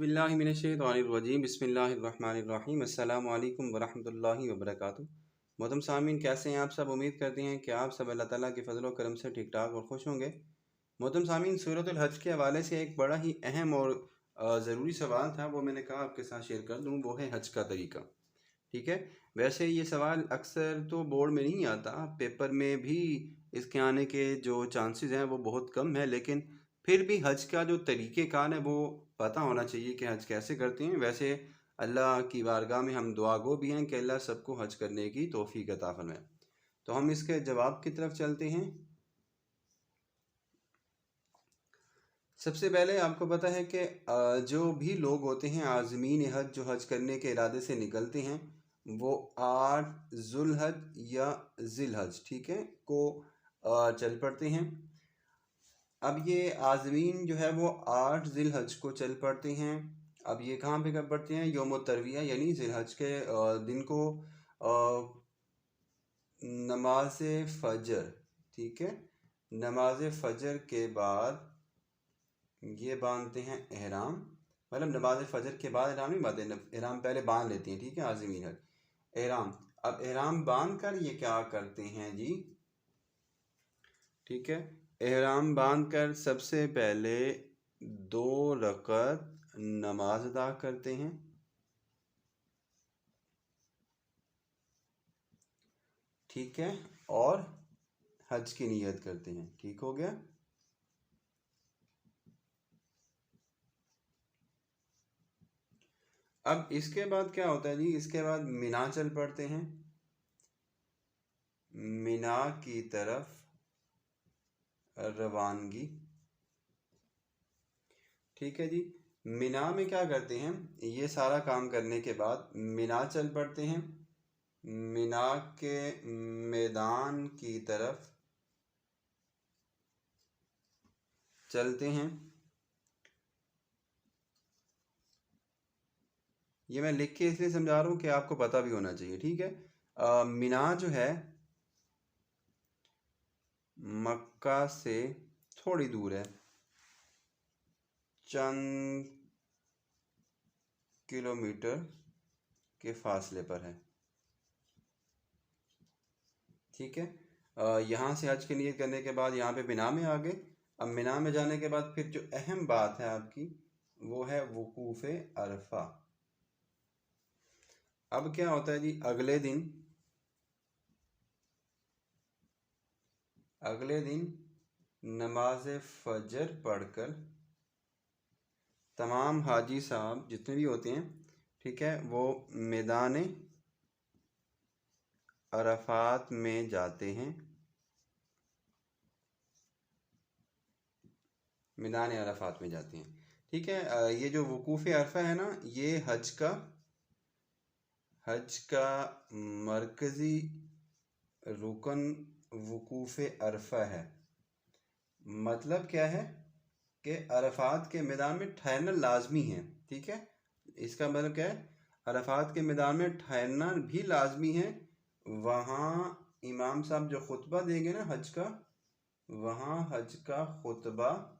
औज़ुबिल्लाहिमिनश्शैतानिर्रजीम बिस्मिल्लाहिर्रहमानिर्रहीम अस्सलामु अलैकुम वरहमतुल्लाहि वबरकातुहू। मोहतरम सामीन, कैसे हैं आप सब? उम्मीद करते हैं कि आप सब अल्लाह ताला के फजल व करम से ठीक ठाक और खुश होंगे। मोहतरम सामीन, सूरतुल हज के हवाले से एक बड़ा ही अहम और ज़रूरी सवाल था, वो मैंने कहा आपके साथ शेयर कर दूँ। वो है हज का तरीका। ठीक है, वैसे ये सवाल अक्सर तो बोर्ड में नहीं आता, पेपर में भी इसके आने के जो चांसेस हैं वो बहुत कम है, लेकिन फिर भी हज का जो तरीक़ेकार है वो पता होना चाहिए कि हज कैसे करते हैं। वैसे अल्लाह की बारगाह में हम दुआ गो भी हैं कि अल्लाह सबको हज करने की तौफीक अता फरमाए। तो हम इसके जवाब की तरफ चलते हैं। सबसे पहले आपको पता है कि जो भी लोग होते हैं आज़मीन हज, जो हज करने के इरादे से निकलते हैं, वो 8 ज़ुल्हज या ज़िलहज, ठीक है, को चल पड़ते हैं। अब ये आज़मीन जो है वो 8 ज़िलहज को चल पड़ते हैं। अब ये कहाँ पे कर पड़ते हैं? यौम तरविया यानी ज़िलहज के दिन को नमाज फ़जर, ठीक है, नमाज फ़जर के बाद ये बांधते हैं एहराम। मतलब नमाज फ़जर के बाद एहराम नहीं बांधते, एहराम पहले बांध लेते हैं, ठीक है, आज़मीन हज एहराम। अब एहराम बांध कर ये क्या करते हैं जी? ठीक है, एहराम बांध कर सबसे पहले 2 रकअत नमाज अदा करते हैं। ठीक है, और हज की नीयत करते हैं। ठीक हो गया। अब इसके बाद क्या होता है जी? इसके बाद मिना चल पड़ते हैं। मिना की तरफ रवानगी। ठीक है जी, मिना में क्या करते हैं? ये सारा काम करने के बाद मिना चल पड़ते हैं। मिना के मैदान की तरफ चलते हैं। ये मैं लिख के इसलिए समझा रहा हूँ कि आपको पता भी होना चाहिए। ठीक है, मिना जो है मक्का से थोड़ी दूर है, चंद किलोमीटर के फासले पर है। ठीक है, यहाँ से हज की नीयत करने के बाद यहाँ पे मिना में आ गए। अब मिना में जाने के बाद फिर जो अहम बात है आपकी, वो है वकूफ़ अरफा। अब क्या होता है जी? अगले दिन नमाज फ़जर पढ़कर तमाम हाजी साहब जितने भी होते हैं, ठीक है, वो मैदान अरफात में जाते हैं। मैदान अरफात में जाते हैं। ठीक है, ये जो वकूफ़ अरफा है ना, ये हज का मरकज़ी रुकन वकूफ़ अरफा है। मतलब क्या है कि अरफात के मैदान में ठहरना लाजमी है। ठीक है, इसका मतलब क्या है? अरफात के मैदान में ठहरना भी लाजमी है। वहाँ इमाम साहब जो खुतबा देंगे ना हज का, वहाँ हज का खुतबा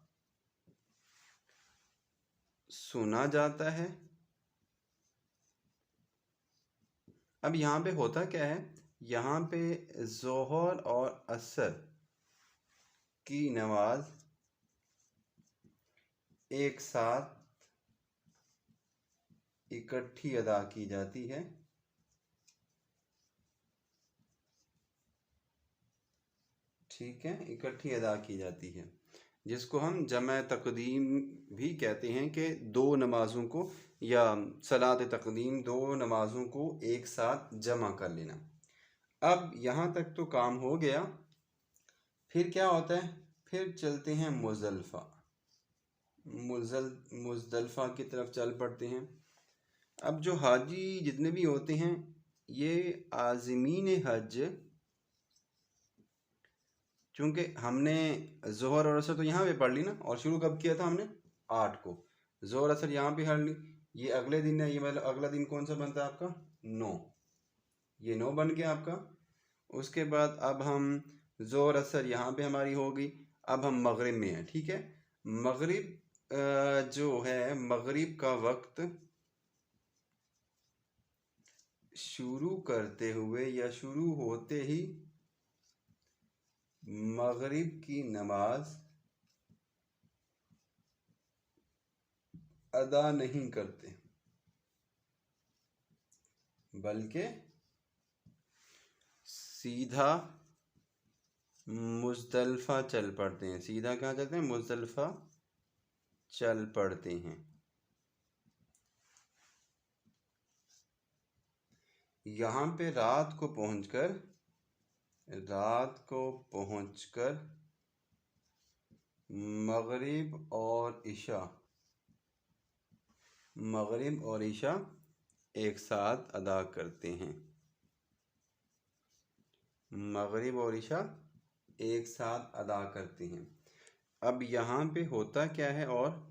सुना जाता है। अब यहाँ पे होता क्या है? यहाँ पे ज़ोहर और असर की नमाज एक साथ इकट्ठी अदा की जाती है। ठीक है, इकट्ठी अदा की जाती है, जिसको हम जमा तक़दीम भी कहते हैं कि 2 नमाज़ों को या सलात तक़दीम 2 नमाज़ों को एक साथ जमा कर लेना। अब यहाँ तक तो काम हो गया। फिर क्या होता है? फिर चलते हैं मुज़दलिफ़ा की तरफ चल पड़ते हैं। अब जो हाजी जितने भी होते हैं, ये आज़मीन हज, चूँकि हमने ज़ोहर और असर तो यहाँ पे पढ़ ली ना, और शुरू कब किया था हमने? 8 को। ज़ोहर असर यहाँ पे पढ़ ली, ये अगले दिन है। ये मतलब अगला दिन कौन सा बनता है आपका? 9। ये 9 बन गया आपका। उसके बाद अब हम ज़ोहर असर यहाँ पे हमारी हो गई। अब हम मगरिब में हैं। ठीक है, मगरिब जो है मगरिब का वक्त शुरू करते हुए या शुरू होते ही मगरिब की नमाज अदा नहीं करते, बल्कि सीधा मुज़दलिफ़ा चल पड़ते हैं। सीधा कहाँ चलते हैं? मुज़दलिफ़ा चल पड़ते हैं। यहाँ पे रात को पहुंचकर मगरिब और इशा एक साथ अदा करते हैं। मगरिब और इशा एक साथ अदा करते हैं। अब यहाँ पे होता क्या है, और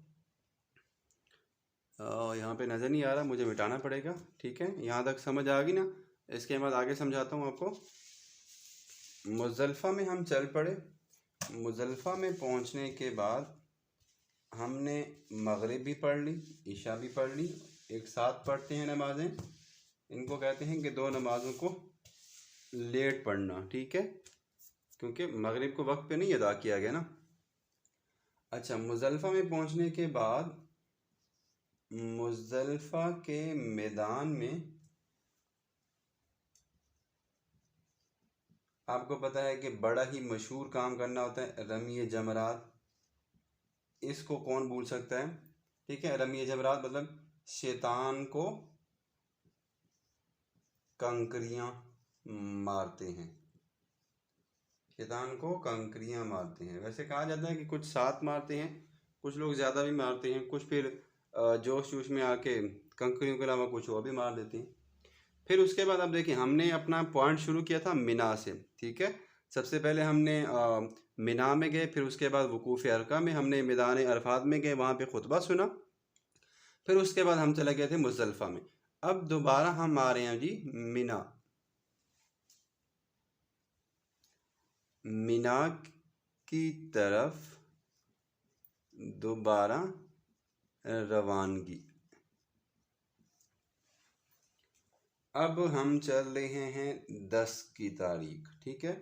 यहाँ पे नज़र नहीं आ रहा, मुझे मिटाना पड़ेगा। ठीक है, यहाँ तक समझ आ गई ना? इसके बाद आगे समझाता हूँ आपको। मुज़दलिफ़ा में हम चल पड़े। मुज़दलिफ़ा में पहुँचने के बाद हमने मगरिब भी पढ़ ली, इशा भी पढ़ ली। एक साथ पढ़ते हैं नमाज़ें। इनको कहते हैं कि दो नमाज़ों को लेट पढ़ना। ठीक है, क्योंकि मगरिब को वक्त पे नहीं अदा किया गया ना। अच्छा, मुज़दलिफ़ा में पहुँचने के बाद मुज़दलिफ़ा के मैदान में आपको पता है कि बड़ा ही मशहूर काम करना होता है, रमी जमरात। इसको कौन भूल सकता है? ठीक है, रमी जमरात मतलब शैतान को कंकरियां मारते हैं। शैतान को कंकरियां मारते हैं। वैसे कहा जाता है कि कुछ 7 मारते हैं, कुछ लोग ज़्यादा भी मारते हैं, कुछ फिर जोश जोश में आके कंकरियों के अलावा कुछ और भी मार देते हैं। फिर उसके बाद अब देखिए, हमने अपना पॉइंट शुरू किया था मिना से। ठीक है, सबसे पहले हमने मिना में गए, फिर उसके बाद वकूफ़ अरका में हमने मैदान अरफात में गए, वहाँ पे खुतबा सुना। फिर उसके बाद हम चले गए थे मुज़दलिफ़ा में। अब दोबारा हम आ रहे हैं जी मिना। मिना की तरफ दोबारा रवानगी। अब हम चल रहे हैं 10 की तारीख। ठीक है,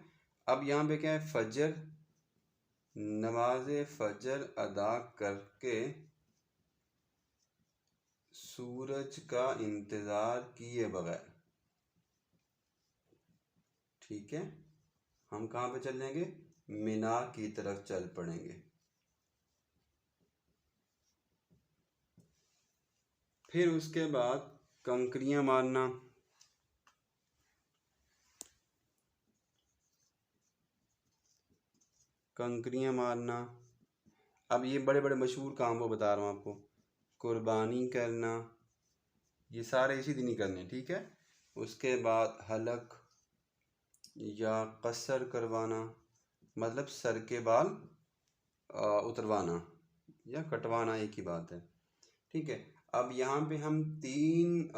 अब यहाँ पे क्या है? फजर, नमाज फजर अदा करके सूरज का इंतज़ार किए बगैर, ठीक है, हम कहाँ पे चल जाएंगे? मिना की तरफ चल पड़ेंगे। फिर उसके बाद कंकरियां मारना। कंकरियां मारना। अब ये बड़े बड़े मशहूर काम वो बता रहा हूँ आपको। कुर्बानी करना, ये सारे इसी दिन ही करने। ठीक है, उसके बाद हलक या कसर करवाना, मतलब सर के बाल उतरवाना या कटवाना, एक ही बात है। ठीक है, अब यहाँ पे हम 3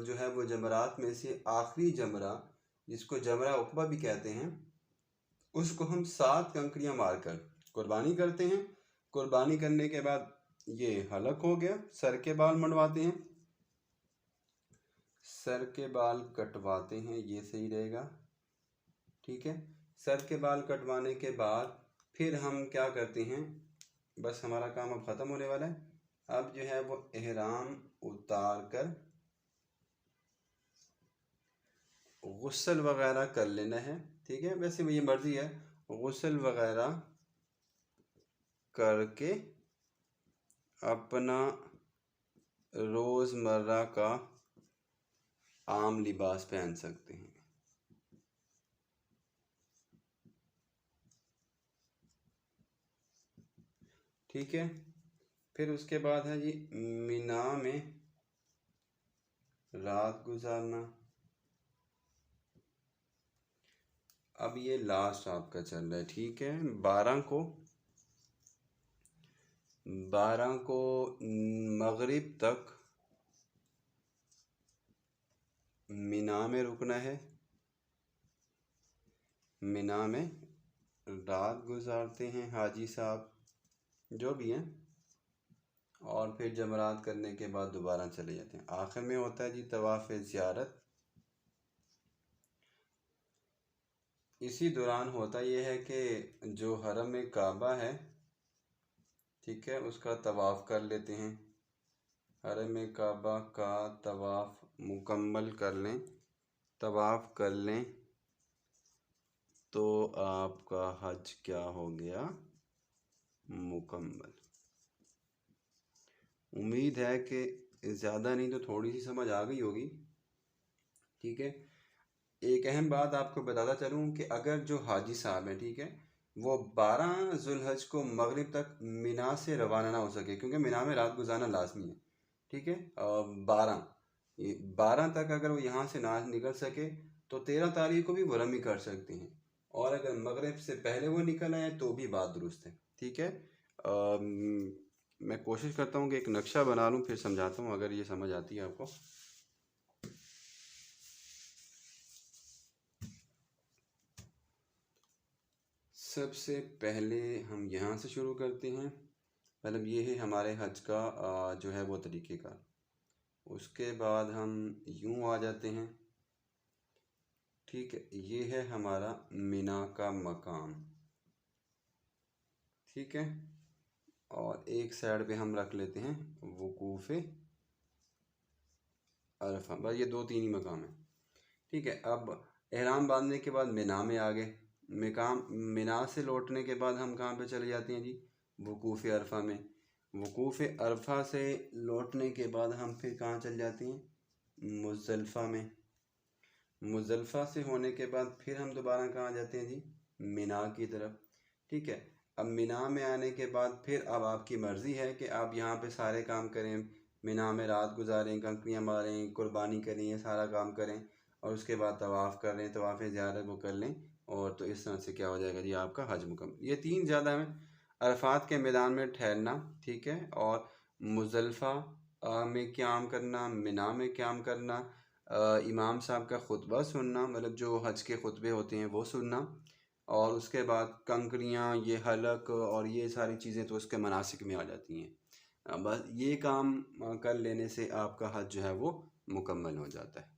जो है वो जमरात में से आखिरी जमरा, जिसको जमरा उक़बा भी कहते हैं, उसको हम 7 कंकरियां मारकर कुर्बानी करते हैं। कुर्बानी करने के बाद ये हलक हो गया, सर के बाल मंडवाते हैं, सर के बाल कटवाते हैं, ये सही रहेगा। ठीक है, सर के बाल कटवाने के बाद फिर हम क्या करते हैं? बस हमारा काम अब ख़त्म होने वाला है। अब जो है वो एहराम उतार कर गुस्ल वगैरह कर लेना है। ठीक है, वैसे ये मर्ज़ी है, गुस्ल वगैरह करके अपना रोज़मर्रा का आम लिबास पहन सकते हैं। ठीक है, फिर उसके बाद है जी मिना में रात गुजारना। अब ये लास्ट आपका चल रहा है। ठीक है, 12 को मगरिब तक मिना में रुकना है। मिना में रात गुजारते हैं हाजी साहब जो भी हैं। और फिर जमरात करने के बाद दोबारा चले जाते हैं। आखिर में होता है जी तवाफ़ ज़ियारत। इसी दौरान होता यह है कि जो हरम में काबा है, ठीक है, उसका तवाफ़ कर लेते हैं। हरम काबा का तवाफ़ मुकम्मल कर लें, तवाफ़ कर लें तो आपका हज क्या हो गया, मुकम्मल। उम्मीद है कि ज़्यादा नहीं तो थोड़ी सी समझ आ गई होगी, ठीक है। एक अहम बात आपको बताता चलूँ कि अगर जो हाजी साहब हैं, ठीक है, वो 12 जुल्हज को मगरिब तक मिना से रवाना ना हो सके, क्योंकि मिना में रात गुजारना लाजमी है, ठीक है। 12 तक अगर वो यहाँ से ना निकल सके तो 13 तारीख को भी वो रमी कर सकते हैं, और अगर मगरिब से पहले वो निकल आए तो भी बात दुरुस्त है, ठीक है। मैं कोशिश करता हूँ कि एक नक्शा बना लूँ, फिर समझाता हूँ अगर ये समझ आती है आपको। सबसे पहले हम यहाँ से शुरू करते हैं। मतलब ये है हमारे हज का जो है वो तरीक़ेकार। उसके बाद हम यूँ आ जाते हैं, ठीक है। ये है हमारा मिना का मकाम, ठीक है। और एक साइड पे हम रख लेते हैं वकूफ़ अरफा। बस ये 2-3 ही मकाम है, ठीक है। अब एहराम बांधने के बाद मिना में आ गए। मिना से लौटने के बाद हम कहाँ पे चले जाते हैं जी, वकूफ़ अरफा में। वकूफ़ अरफा से लौटने के बाद हम फिर कहाँ चले जाते हैं, मुज़दलिफ़ा में। मुज़दलिफ़ा से होने के बाद फिर हम दोबारा कहाँ जाते हैं जी, मिना की तरफ, ठीक है। अब मिना में आने के बाद फिर अब आपकी मर्ज़ी है कि आप यहाँ पे सारे काम करें, मिना में रात गुजारें, कंकड़ियाँ मारें, कुर्बानी करें, ये सारा काम करें, और उसके बाद तवाफ़ कर लें, तवाफ़ ज़ियारत वो कर लें, और तो इस तरह से क्या हो जाएगा जी, आपका हज मुकम्मल। ये 3 ज़्यादा है, अरफात के मैदान में ठहरना, ठीक है, और मुज़दलिफ़ा में क़याम करना, मिना में क़याम करना, इमाम साहब का खुतबा सुनना, मतलब जो हज के खुतबे होते हैं वो सुनना, और उसके बाद कंकड़ियाँ, ये हलक और ये सारी चीज़ें तो उसके मनासिक में आ जाती हैं। बस ये काम कर लेने से आपका हज जो है वो मुकम्मल हो जाता है।